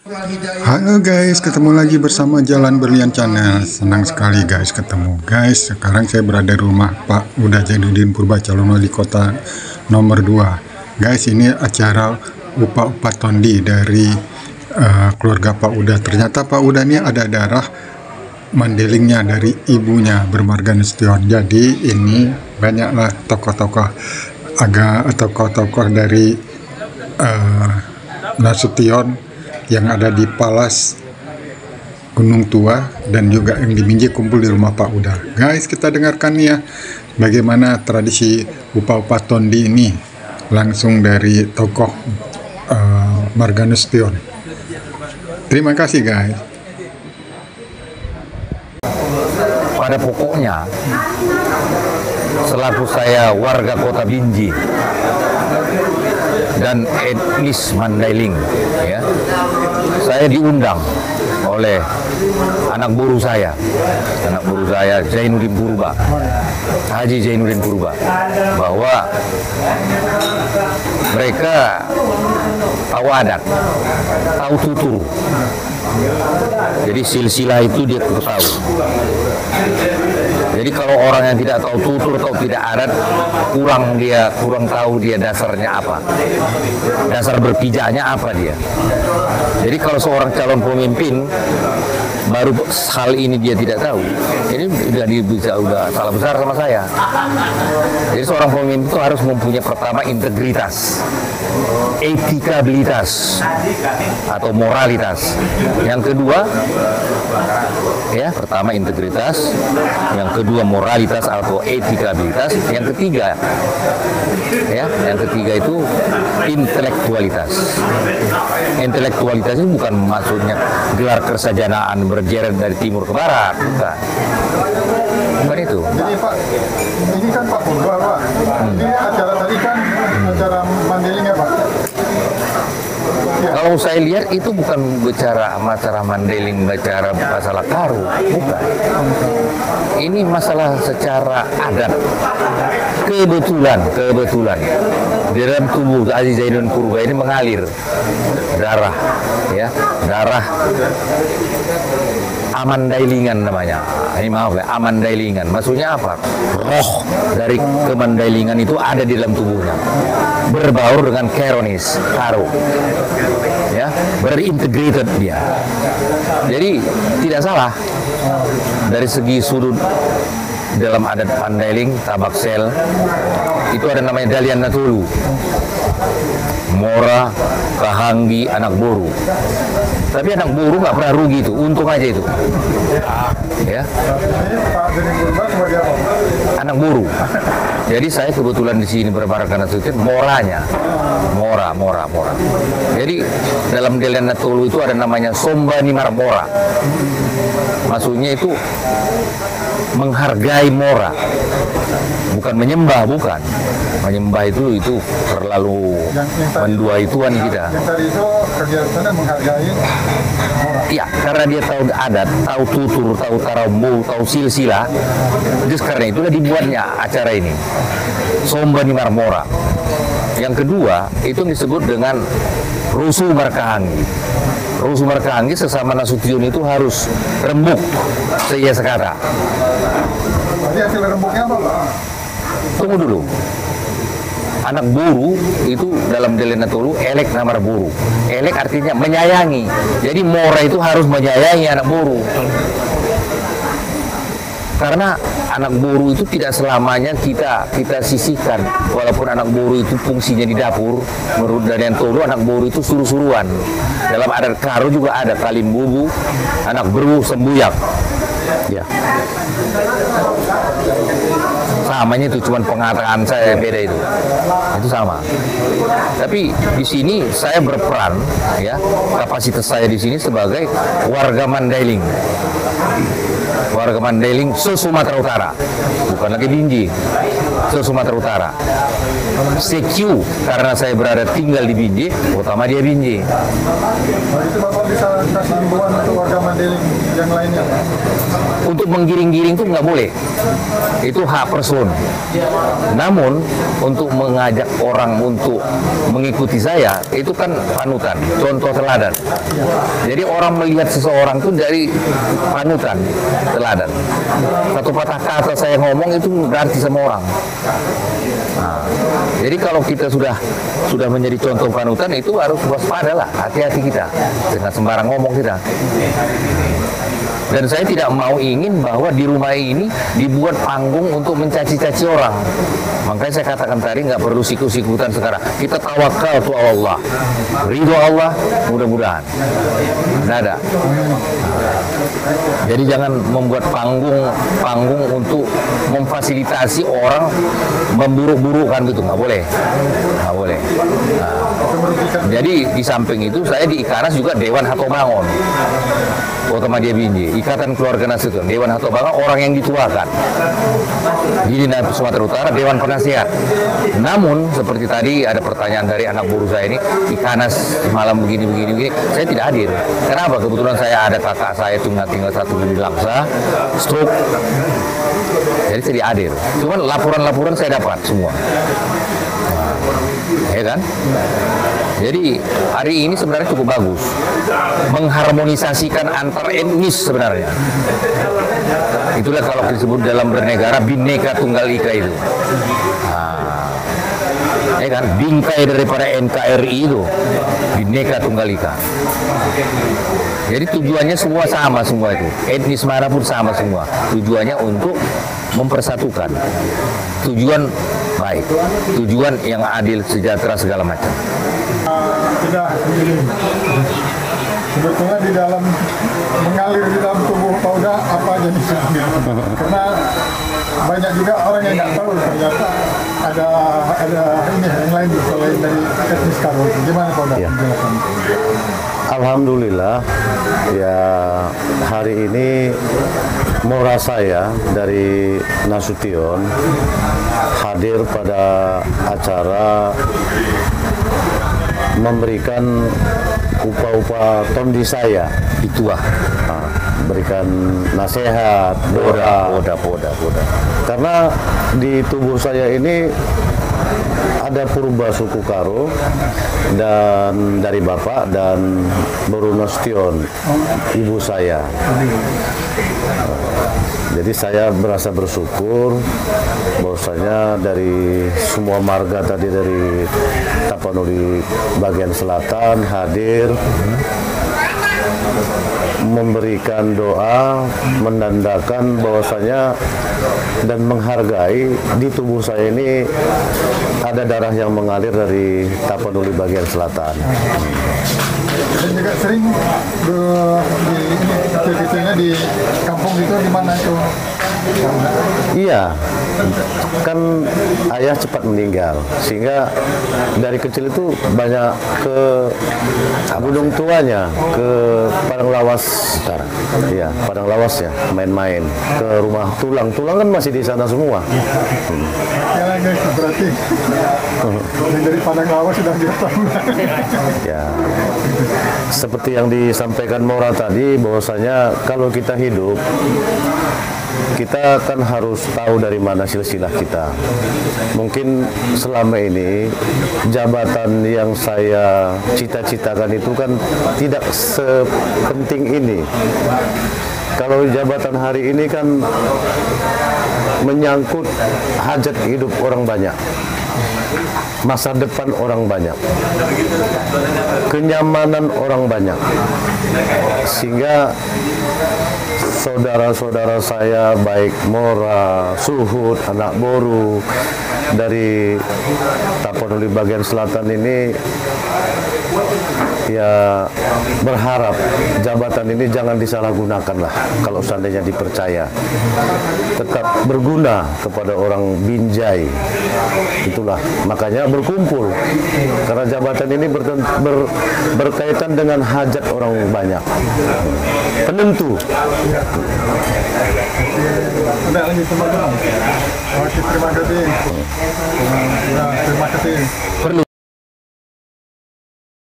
Halo guys, ketemu lagi bersama Jalan Berlian Channel. Senang sekali guys ketemu guys. Sekarang saya berada di rumah Pak Uda Zainuddin Purba, calon wali kota nomor 2. Guys, ini acara Upa-Upa Tondi dari keluarga Pak Uda. Ternyata Pak Uda ini ada darah Mandelingnya dari ibunya, bermarga Nasution. Jadi ini banyaklah tokoh-tokoh dari Nasution yang ada di Palas Gunung Tua dan juga yang di Binjai kumpul di rumah Pak Uda. Guys, kita dengarkan ya bagaimana tradisi Upa-Upa Tondi ini langsung dari tokoh marga Nasution. Terima kasih guys. Pada pokoknya, selaku saya warga kota Binjai dan etnis Mandailing, ya, saya diundang oleh anak buru saya Zainuddin Purba, Haji Zainuddin Purba, bahwa mereka tahu adat, tahu tutur. Jadi silsilah itu dia tahu. Jadi kalau orang yang tidak tahu tutur atau tidak adat, kurang tahu dia dasarnya apa, dasar berpijaknya apa dia. Jadi kalau seorang calon pemimpin baru hal ini dia tidak tahu, ini udah salah besar sama saya. Jadi seorang pemimpin itu harus mempunyai pertama integritas, etikabilitas atau moralitas. Yang kedua, ya, pertama integritas, yang kedua moralitas atau etikabilitas, yang ketiga, ya, yang ketiga itu intelektualitas. Intelektualitas itu bukan maksudnya gelar kesajanaan berjeret dari timur ke barat, bukan itu. Jadi Pak, ini kan Pak Purba Pak, ini acara tadi kan acara Mandeling ya Pak? Ya. Kalau saya lihat itu bukan bicara masalah Mandeling, bicara masalah Karu, bukan. Ini masalah secara adat. Kebetulan di dalam tubuh Haji Zainuddin Purba ini mengalir darah, ya, darah Amandailingan namanya. Ini maaf ya, Amandailingan. Maksudnya apa? Roh dari kemandailingan itu ada di dalam tubuhnya. Berbaur dengan Keronis, Karo. Ya, berintegrated dia. Jadi tidak salah dari segi sudut dalam adat Mandailing, Tabaksel itu ada namanya Dalian Natulu, Mora, Kahanggi, anak boru. Tapi anak boru nggak pernah rugi itu, untung aja itu. Ya. Anak boru. Jadi saya kebetulan di sini berbareng Nasution, moranya, Mora. Jadi dalam Dalian Natulu itu ada namanya Sombani Marmora. Maksudnya itu menghargai Mora, bukan menyembah, bukan. Menyembah itu terlalu menduai Tuhan kita. Yang tadi itu kerja sana menghargai Mora. Iya, karena dia tahu adat, tahu tutur, tahu tarambu, tahu silsilah. Jadi karena itulah dibuatnya acara ini. Sombani Marmora. Yang kedua, itu disebut dengan Rusu Markahanggi. Rusu Markahanggi sesama Nasution itu harus rembuk seia sekata. Tadi hasil rembuknya apa Pak? Tunggu dulu. Anak buru itu dalam Dalian Natulu elek namar buru. Elek artinya menyayangi. Jadi Mora itu harus menyayangi anak buru. Karena anak buru itu tidak selamanya kita sisihkan. Walaupun anak buru itu fungsinya di dapur, menurut Dalian Natulu anak buru itu suruh-suruan. Dalam adat Karo juga ada talim bubu, anak beru sembuyak. Ya. Samanya itu cuman pengataan saya beda itu sama. Tapi di sini saya berperan, ya, kapasitas saya di sini sebagai warga Mandailing se-Sumatera Utara, bukan lagi Binjai, se-Sumatera Utara. CQ karena saya tinggal di Binjai, utama dia Binjai. Itu Bapak bisa kasih himbauan untuk warga Mandeling yang lainnya Pak? Untuk untuk menggiring-giring itu nggak boleh. Itu hak person. Namun untuk mengajak orang untuk mengikuti saya itu kan panutan, contoh teladan. Jadi orang melihat seseorang itu dari panutan, teladan. Satu patah kata saya ngomong itu berarti sama orang. Nah, jadi kalau kita sudah menjadi contoh panutan itu harus waspada lah, hati-hati kita dengan sembarang ngomong kita. Dan saya tidak mau ingin bahwa di rumah ini dibuat panggung untuk mencaci-caci orang. Makanya saya katakan tadi nggak perlu sikut-sikutan sekarang. Kita tawakal tu Allah, ridho Allah mudah-mudahan. Nggak ada. Jadi jangan membuat panggung untuk memfasilitasi orang memburuk-burukkan gitu, nggak boleh, nggak boleh. Nah, jadi di samping itu saya di Ikanas juga Dewan Hatobangun. Kota Madya Binjai, Ikatan Keluarga Nasution, Dewan Hatobangun orang yang dituakan. Di Sumatera Utara Dewan Penasihat. Namun seperti tadi ada pertanyaan dari anak buruh saya ini, Ikanas malam begini, saya tidak hadir. Kenapa? Kebetulan saya ada kakak saya tinggal satu di Langsa, stroke. Jadi saya tidak hadir. Cuman laporan-laporan saya dapat semua. Ya kan? Jadi hari ini sebenarnya cukup bagus mengharmonisasikan antar etnis sebenarnya. Itulah kalau disebut dalam bernegara Bhinneka Tunggal Ika itu. Nah, ya kan? Bingkai daripada NKRI itu Bhinneka Tunggal Ika. Jadi tujuannya semua sama semua itu. Etnis manapun sama semua. Tujuannya untuk mempersatukan. Tujuan baik. Tujuan yang adil, sejahtera segala macam. Sudah sebetulnya di dalam mengalir di dalam tubuh Pauda apa aja nih? Karena banyak juga orang yang nggak tahu ternyata ada ini yang lain selain dari etnis Karo. Gimana Pauda? Ya. Alhamdulillah ya, hari ini Mora saya dari Nasution hadir pada acara memberikan upa-upa tondi saya itu berikan nasihat, doa, poda. Karena di tubuh saya ini ada purba suku Karo dan dari bapak dan Boru Nasution ibu saya. Jadi saya merasa bersyukur bahwasanya dari semua marga tadi dari Tapanuli bagian selatan hadir memberikan doa, menandakan bahwasanya dan menghargai di tubuh saya ini ada darah yang mengalir dari Tapanuli bagian selatan. Dan juga sering kecil-kecilnya di kampung itu di mana itu? Iya, kan ayah cepat meninggal sehingga dari kecil itu banyak ke Gunung Tuanya, ke Padang Lawas Utara. Iya, Padang Lawas ya, main-main ke rumah Tulang kan masih di sana semua. Ya guys, berarti dari Padang Lawas sudah tahu. Ya, seperti yang disampaikan Mora tadi bahwasanya kalau kita hidup kita kan harus tahu dari mana silsilah kita. Mungkin selama ini jabatan yang saya cita-citakan itu kan tidak sepenting ini. Kalau jabatan hari ini kan menyangkut hajat hidup orang banyak, masa depan orang banyak, kenyamanan orang banyak, sehingga saudara-saudara saya baik Mora, Suhud, anak Boru dari Tapanuli bagian selatan ini ya berharap jabatan ini jangan disalahgunakan lah kalau seandainya dipercaya, tetap berguna kepada orang Binjai. Itulah makanya berkumpul karena jabatan ini berkaitan dengan hajat orang banyak, penentu. Ada lagi teman-teman. Terima kasih. Terima kasih. Perlu